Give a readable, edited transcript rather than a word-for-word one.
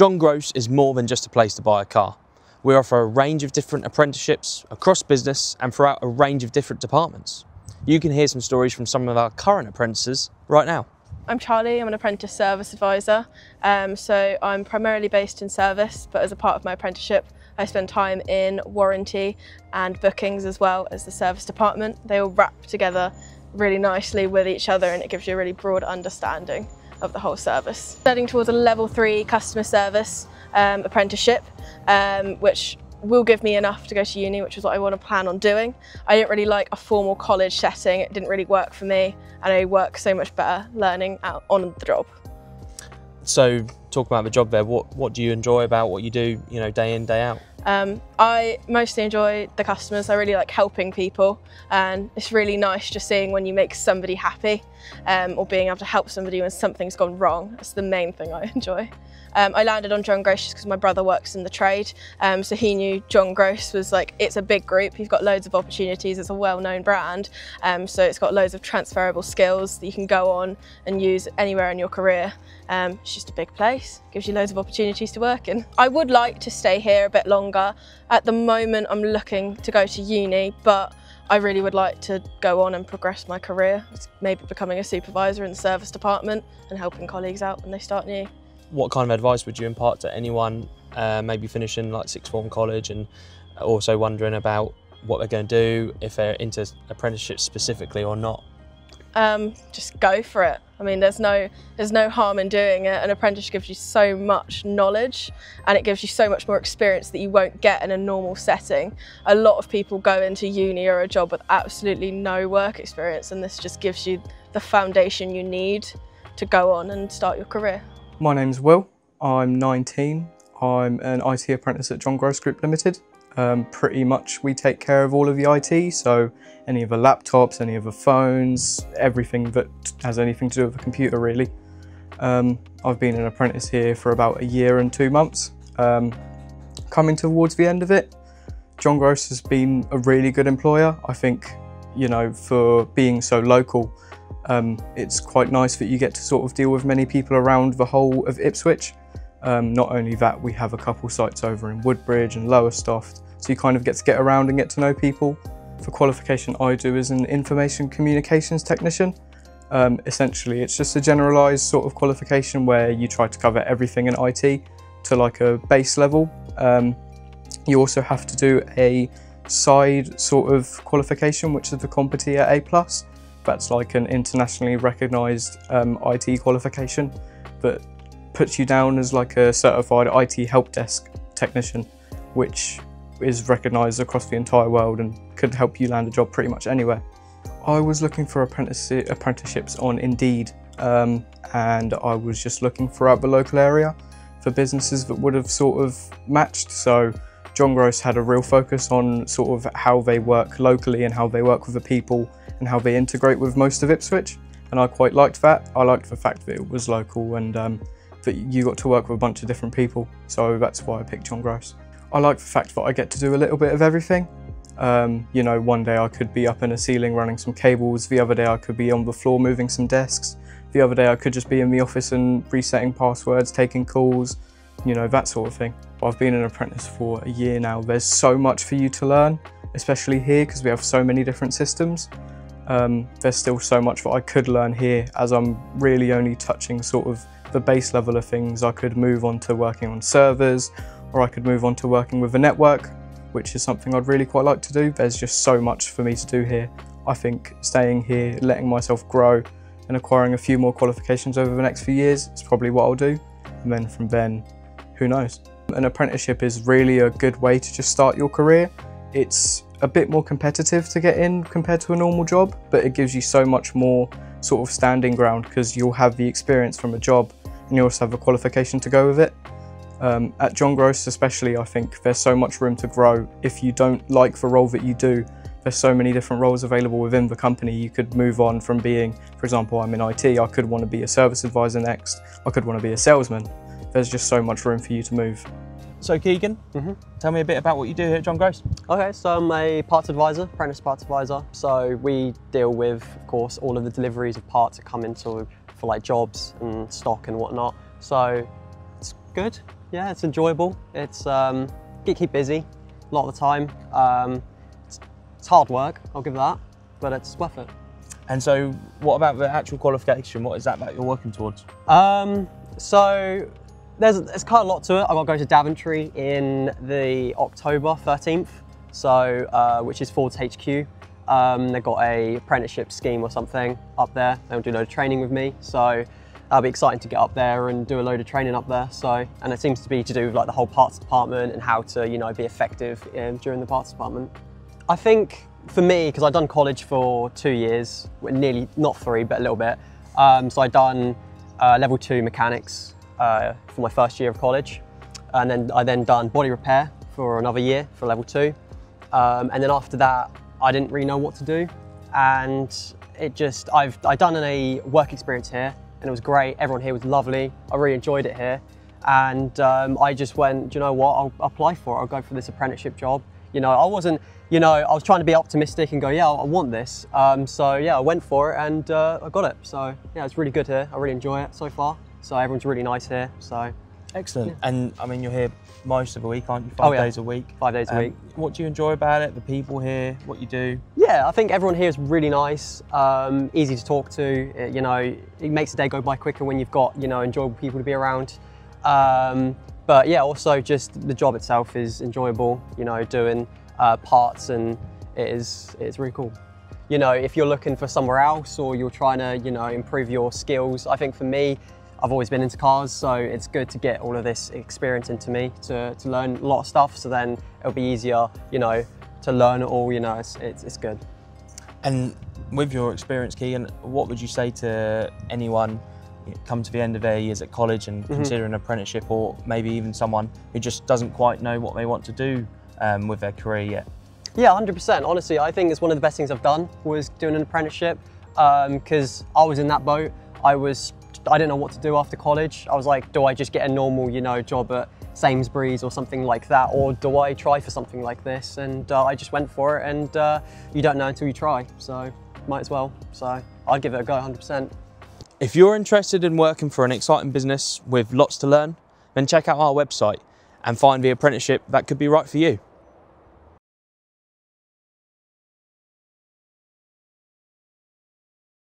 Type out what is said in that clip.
John Grose is more than just a place to buy a car. We offer a range of different apprenticeships across business and throughout a range of different departments. You can hear some stories from some of our current apprentices right now. I'm Charlie, I'm an apprentice service advisor, so I'm primarily based in service, but as a part of my apprenticeship I spend time in warranty and bookings as well as the service department. They all wrap together really nicely with each other and it gives you a really broad understanding of the whole service. Studying towards a level 3 customer service apprenticeship, which will give me enough to go to uni, which is what I want to plan on doing. I didn't really like a formal college setting, it didn't really work for me, and I work so much better learning out on the job. So talk about the job there, what do you enjoy about what you do, day in, day out? I mostly enjoy the customers. I really like helping people, and it's really nice just seeing when you make somebody happy or being able to help somebody when something's gone wrong. That's the main thing I enjoy. I landed on John Grose because my brother works in the trade, so he knew John Grose was it's a big group, you've got loads of opportunities, it's a well-known brand, so it's got loads of transferable skills that you can go on and use anywhere in your career. It's just a big place, gives you loads of opportunities to work in. I would like to stay here a bit longer. At the moment I'm looking to go to uni, but I really would like to go on and progress my career, maybe becoming a supervisor in the service department and helping colleagues out when they start new. What kind of advice would you impart to anyone maybe finishing sixth form college and also wondering about what they're going to do, if they're into apprenticeships specifically or not? Just go for it. I mean, there's no harm in doing it. An apprentice gives you so much knowledge and it gives you so much more experience that you won't get in a normal setting. A lot of people go into uni or a job with absolutely no work experience, and this just gives you the foundation you need to go on and start your career. My name's Will, I'm 19, I'm an IT apprentice at John Grose Group Limited. Pretty much we take care of all of the IT, so any of the laptops, any of the phones, everything that has anything to do with a computer really. I've been an apprentice here for about a year and 2 months. Coming towards the end of it, John Grose has been a really good employer. I think, for being so local, it's quite nice that you get to sort of deal with many people around the whole of Ipswich. Not only that, we have a couple sites over in Woodbridge and Lowestoft, so you kind of get to get around and get to know people. For qualification I do as an information communications technician. Essentially it's just a generalised sort of qualification where you try to cover everything in IT to a base level. You also have to do a side sort of qualification, which is the CompTIA A+. That's an internationally recognised IT qualification that puts you down as a certified IT help desk technician, which is recognised across the entire world and could help you land a job pretty much anywhere. I was looking for apprenticeships on Indeed, and I was just looking throughout the local area for businesses that would have sort of matched. So John Grose had a real focus on sort of how they work locally and how they work with the people and how they integrate with most of Ipswich, and I quite liked that. I liked the fact that it was local and that you got to work with a bunch of different people, so that's why I picked John Grose. I like the fact that I get to do a little bit of everything. One day I could be up in a ceiling running some cables, the other day I could be on the floor moving some desks, the other day I could just be in the office and resetting passwords, taking calls, that sort of thing. I've been an apprentice for a year now. There's so much for you to learn, especially here because we have so many different systems. There's still so much that I could learn here, as I'm really only touching sort of the base level of things. I could move on to working on servers, or I could move on to working with a network, which is something I'd really quite like to do. There's just so much for me to do here. I think staying here, letting myself grow and acquiring a few more qualifications over the next few years is probably what I'll do. And then from then, who knows? An apprenticeship is really a good way to just start your career. It's a bit more competitive to get in compared to a normal job, but it gives you so much more sort of standing ground because you'll have the experience from a job and you also have a qualification to go with it. At John Grose especially, I think there's so much room to grow. If you don't like the role that you do, there's so many different roles available within the company. You could move on from being, for example, I'm in IT, I could want to be a service advisor next, I could want to be a salesman. There's just so much room for you to move. So Keegan, tell me a bit about what you do here at John Grose. Okay, so I'm a parts advisor, apprentice parts advisor. So we deal with, of course, all of the deliveries of parts that come into for jobs and stock and whatnot. So it's good. Yeah, it's enjoyable. It's keep busy a lot of the time. It's hard work, I'll give that, but it's worth it. And so what about the actual qualification? What is that you're working towards? So there's kind of a lot to it. I've got to go to Daventry in the October 13th, so which is Ford's HQ. They've got a apprenticeship scheme or something up there. They'll do a load of training with me, so that'll be exciting to get up there and do a load of training up there. So, and it seems to be to do with like the whole parts department and how to, you know, be effective during the parts department. I think for me, because I've done college for 2 years, nearly, not 3, but a little bit. So I've done level 2 mechanics for my first year of college. And then I done body repair for another year for level 2. And then after that, I didn't really know what to do. And it just, I've done a work experience here and it was great. Everyone here was lovely. I really enjoyed it here. And I just went, do you know what, I'll apply for it. I'll go for this apprenticeship job. You know, I wasn't, you know, I was trying to be optimistic and go, yeah, I want this. So yeah, I went for it and I got it. So yeah, it's really good here. I really enjoy it so far. So everyone's really nice here, so. Excellent. Yeah. And I mean, you're here most of the week, aren't you? 5 days a week? 5 days a week. What do you enjoy about it? The people here, what you do? Yeah, I think everyone here is really nice, easy to talk to. You know, it makes the day go by quicker when you've got, you know, enjoyable people to be around. But yeah, also just the job itself is enjoyable, you know, doing parts, and it's really cool. You know, if you're looking for somewhere else or you're trying to, you know, improve your skills, I think for me, I've always been into cars, so it's good to get all of this experience into me to learn a lot of stuff, so then it'll be easier, you know, to learn it all, you know, it's good. And with your experience, Keegan, what would you say to anyone come to the end of their years at college and consider an apprenticeship, or maybe even someone who just doesn't quite know what they want to do with their career yet? Yeah, 100%. Honestly, I think it's one of the best things I've done was doing an apprenticeship, because I was in that boat. I didn't know what to do after college. I was like, do I just get a normal, you know, job at Sainsbury's or something like that, or do I try for something like this? And I just went for it, and you don't know until you try, so might as well. So I'd give it a go, 100%. If you're interested in working for an exciting business with lots to learn, then check out our website and find the apprenticeship that could be right for you.